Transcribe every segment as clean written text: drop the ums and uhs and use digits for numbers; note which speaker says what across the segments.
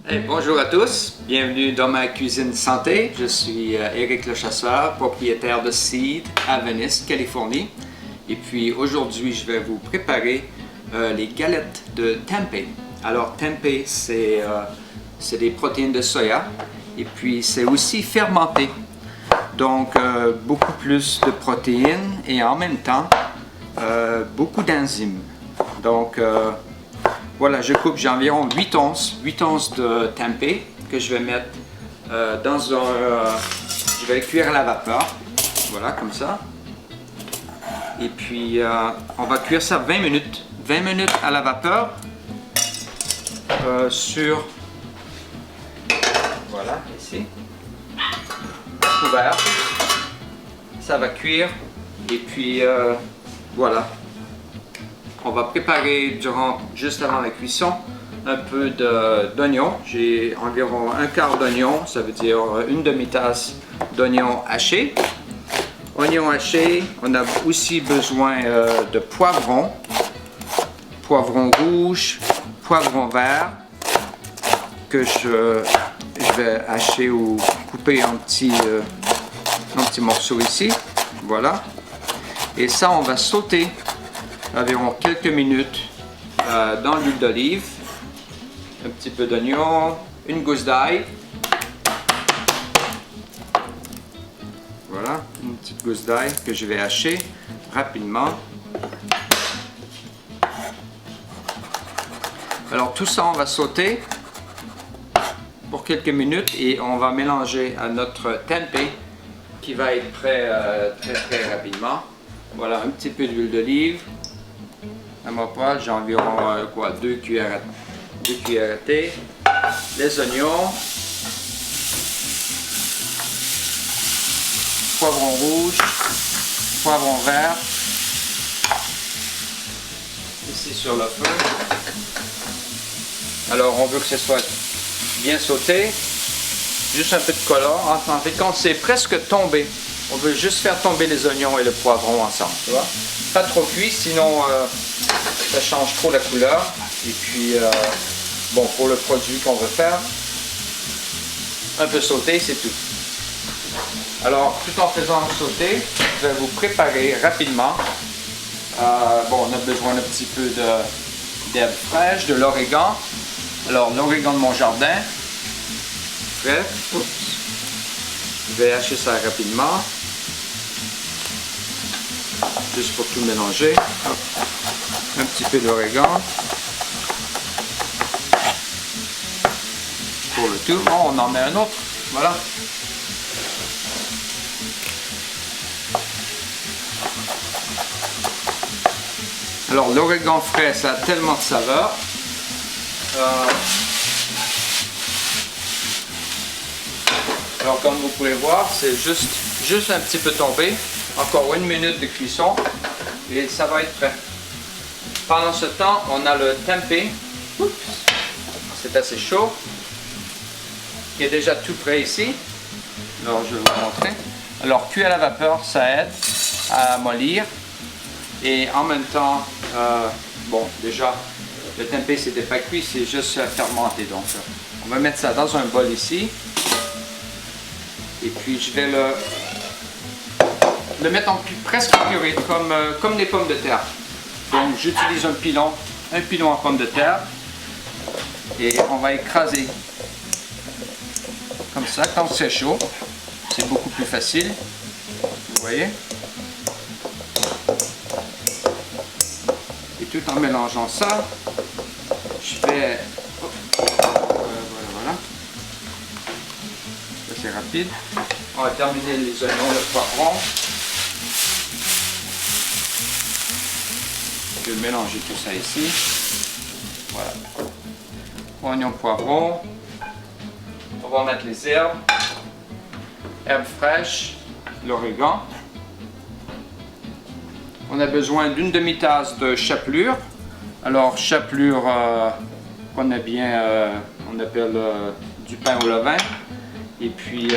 Speaker 1: Hey, bonjour à tous, bienvenue dans ma cuisine santé. Je suis Éric Le Chasseur, propriétaire de Seed à Venice, Californie. Et puis aujourd'hui, je vais vous préparer les galettes de tempeh. Alors tempeh, c'est des protéines de soya et puis c'est aussi fermenté. Donc beaucoup plus de protéines et en même temps beaucoup d'enzymes. Donc voilà, je coupe, j'ai environ 8 onces de tempeh que je vais mettre dans un... je vais cuire à la vapeur, voilà, comme ça. Et puis, on va cuire ça 20 minutes. 20 minutes à la vapeur sur... Voilà, ici. Couvert. Ça va cuire. Et puis, voilà. On va préparer juste avant la cuisson un peu d'oignon. J'ai environ un quart d'oignon, ça veut dire une demi-tasse d'oignon haché. Oignon haché, on a aussi besoin de poivrons. Poivron rouge, poivron vert que je vais hacher ou couper en petits morceaux ici. Voilà. Et ça, on va sauter environ quelques minutes dans l'huile d'olive, un petit peu d'oignon, une gousse d'ail, voilà, une petite gousse d'ail que je vais hacher rapidement. Alors tout ça on va sauter pour quelques minutes et on va mélanger à notre tempeh qui va être prêt très rapidement. Voilà, un petit peu d'huile d'olive. À ma poêle, j'ai environ 2 cuillères à thé, les oignons, poivron rouge, poivron vert, ici sur le feu. Alors on veut que ce soit bien sauté, juste un peu de color. En fait, quand c'est presque tombé, on veut juste faire tomber les oignons et le poivron ensemble, tu vois? Pas trop cuit, sinon ça change trop la couleur. Et puis, bon, pour le produit qu'on veut faire, un peu sauté, c'est tout. Alors, tout en faisant sauter, je vais vous préparer rapidement. Bon, on a besoin d'un petit peu d'herbes fraîches, de l'origan. Alors, l'origan de mon jardin, frais. Oups. Je vais hacher ça rapidement. Juste pour tout mélanger. Hop. Un petit peu d'origan. Pour le tout. Bon, on en met un autre. Voilà. Alors, l'origan frais, ça a tellement de saveur. Alors, comme vous pouvez voir, c'est juste un petit peu tombé. Encore 1 minute de cuisson et ça va être prêt. Pendant ce temps, on a le tempeh. C'est assez chaud. Qui est déjà tout prêt ici. Alors, je vais vous montrer. Alors, cuire à la vapeur, ça aide à mollir. Et en même temps, bon, déjà, le tempeh, c'était pas cuit, c'est juste fermenté. Donc, on va mettre ça dans un bol ici. Et puis, je vais le mettre en presque purée, comme des pommes de terre. Donc j'utilise un pilon en pommes de terre et on va écraser comme ça. Quand c'est chaud, c'est beaucoup plus facile. Vous voyez? Et tout en mélangeant ça, je vais... voilà. Ça c'est rapide. On va terminer les oignons, le poivron. Je vais mélanger tout ça ici. Voilà. Oignon, poivron. On va mettre les herbes fraîches, l'origan. On a besoin d'une demi-tasse de chapelure. Alors, chapelure qu'on a bien, on appelle du pain au levain. Et puis,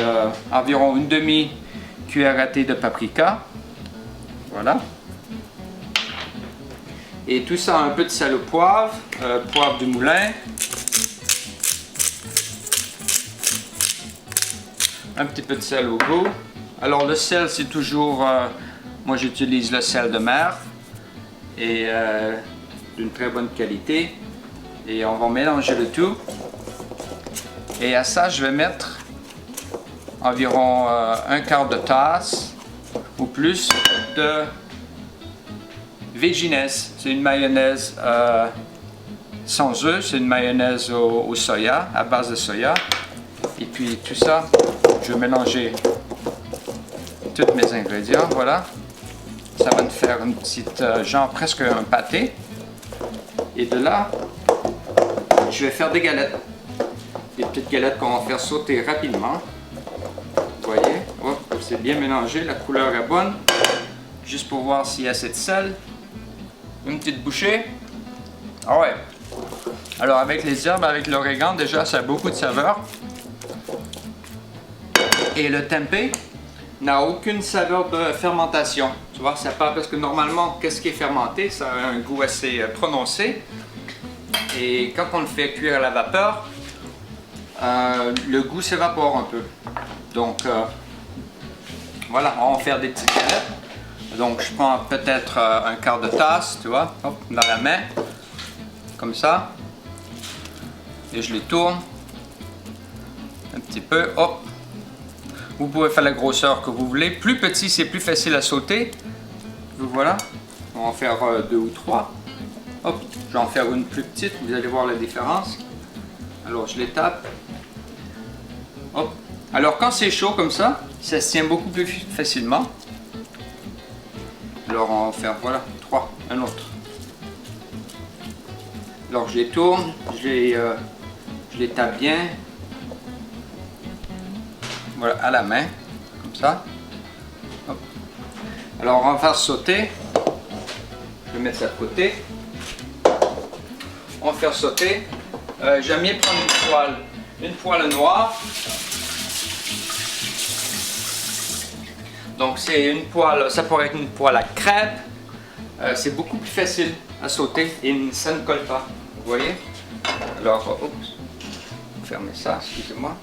Speaker 1: environ une demi-cuillère à thé de paprika. Voilà. Et tout ça, un peu de sel au poivre, poivre du moulin. Un petit peu de sel au goût. Alors le sel, c'est toujours, moi j'utilise le sel de mer et d'une très bonne qualité. Et on va mélanger le tout. Et à ça, je vais mettre environ un quart de tasse ou plus de Vegenese. C'est une mayonnaise sans œufs, c'est une mayonnaise au soya, à base de soya. Et puis tout ça, je vais mélanger tous mes ingrédients, voilà. Ça va me faire une petite, genre presque un pâté. Et de là, je vais faire des galettes. Des petites galettes qu'on va faire sauter rapidement. Vous voyez, c'est bien mélangé, la couleur est bonne. Juste pour voir s'il y a assez de sel. Une petite bouchée. Ah ouais. Alors avec les herbes, avec l'origan, déjà ça a beaucoup de saveur. Et le tempeh n'a aucune saveur de fermentation. Tu vois, ça part parce que normalement, qu'est-ce qui est fermenté, ça a un goût assez prononcé. Et quand on le fait cuire à la vapeur, le goût s'évapore un peu. Donc voilà, on va faire des petites galettes. Donc je prends peut-être un quart de tasse, tu vois, hop, dans la main, comme ça. Et je les tourne un petit peu, hop. Vous pouvez faire la grosseur que vous voulez. Plus petit, c'est plus facile à sauter. Voilà. On va en faire 2 ou 3. Hop, je vais en faire une plus petite. Vous allez voir la différence. Alors, je les tape. Hop. Alors, quand c'est chaud comme ça se tient beaucoup plus facilement. Alors, on va en faire, voilà, 3. Un autre. Alors, je les tourne. Je les tape bien. Voilà, à la main, comme ça. Hop. Alors, on va faire sauter. Je vais mettre ça de côté. On va faire sauter. J'aime bien prendre une poêle noire. Donc, c'est une poêle, ça pourrait être une poêle à crêpes. C'est beaucoup plus facile à sauter et ça ne colle pas. Vous voyez? Alors, oups, fermez ça, excusez-moi.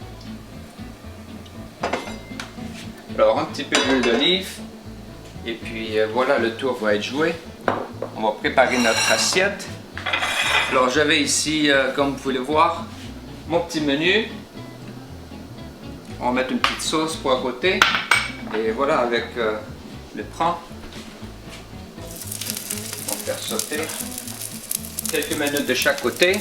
Speaker 1: Alors un petit peu d'huile d'olive et puis voilà, le tour va être joué. On va préparer notre assiette. Alors j'avais ici, comme vous pouvez le voir, mon petit menu. On va mettre une petite sauce pour à côté et voilà avec le pran. On va faire sauter quelques minutes de chaque côté.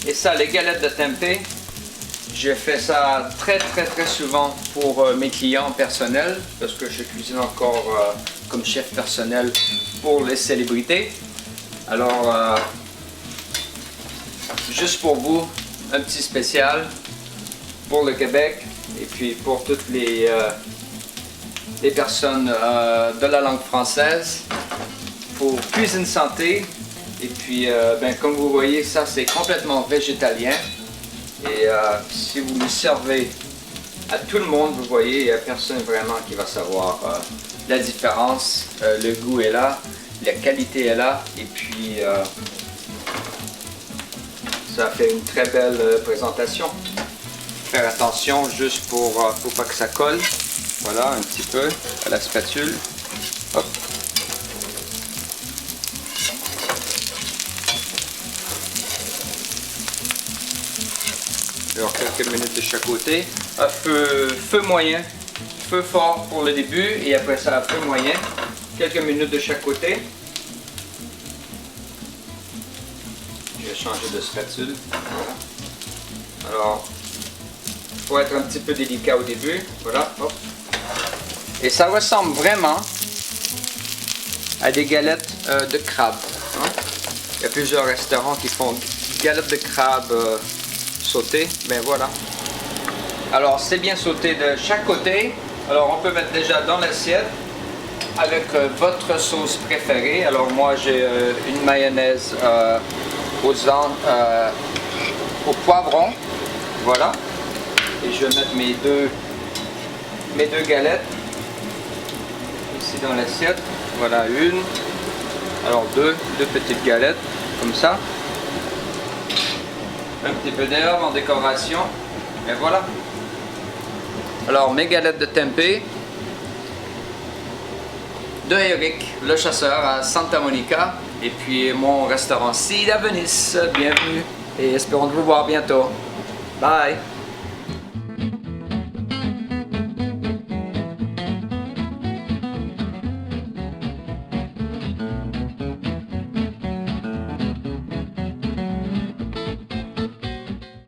Speaker 1: Et ça, les galettes de tempeh, je fais ça très souvent pour mes clients personnels parce que je cuisine encore comme chef personnel pour les célébrités. Alors, juste pour vous, un petit spécial pour le Québec et puis pour toutes les personnes de la langue française pour Cuisine Santé. Et puis, comme vous voyez, ça c'est complètement végétalien. Et si vous le servez à tout le monde, vous voyez, il n'y a personne vraiment qui va savoir la différence. Le goût est là, la qualité est là. Et puis, ça fait une très belle présentation. Faire attention juste pour pas que ça colle. Voilà, un petit peu à la spatule. Hop. Alors quelques minutes de chaque côté. À feu moyen, feu fort pour le début et après ça à feu moyen. Quelques minutes de chaque côté. Je vais changer de spatule. Voilà. Alors, il faut être un petit peu délicat au début. Voilà. Hop. Et ça ressemble vraiment à des galettes de crabe. Hein? Il y a plusieurs restaurants qui font des galettes de crabe sauté, ben voilà. Alors c'est bien sauté de chaque côté. Alors on peut mettre déjà dans l'assiette avec votre sauce préférée. Alors moi j'ai une mayonnaise au poivron. Voilà. Et je vais mettre mes deux galettes ici dans l'assiette. Voilà une. Alors deux petites galettes, comme ça. Un petit peu d'herbe en décoration. Et voilà. Alors mes galettes de tempeh de Eric, le chasseur à Santa Monica. Et puis mon restaurant Seed à Venice. Bienvenue et espérons de vous voir bientôt. Bye!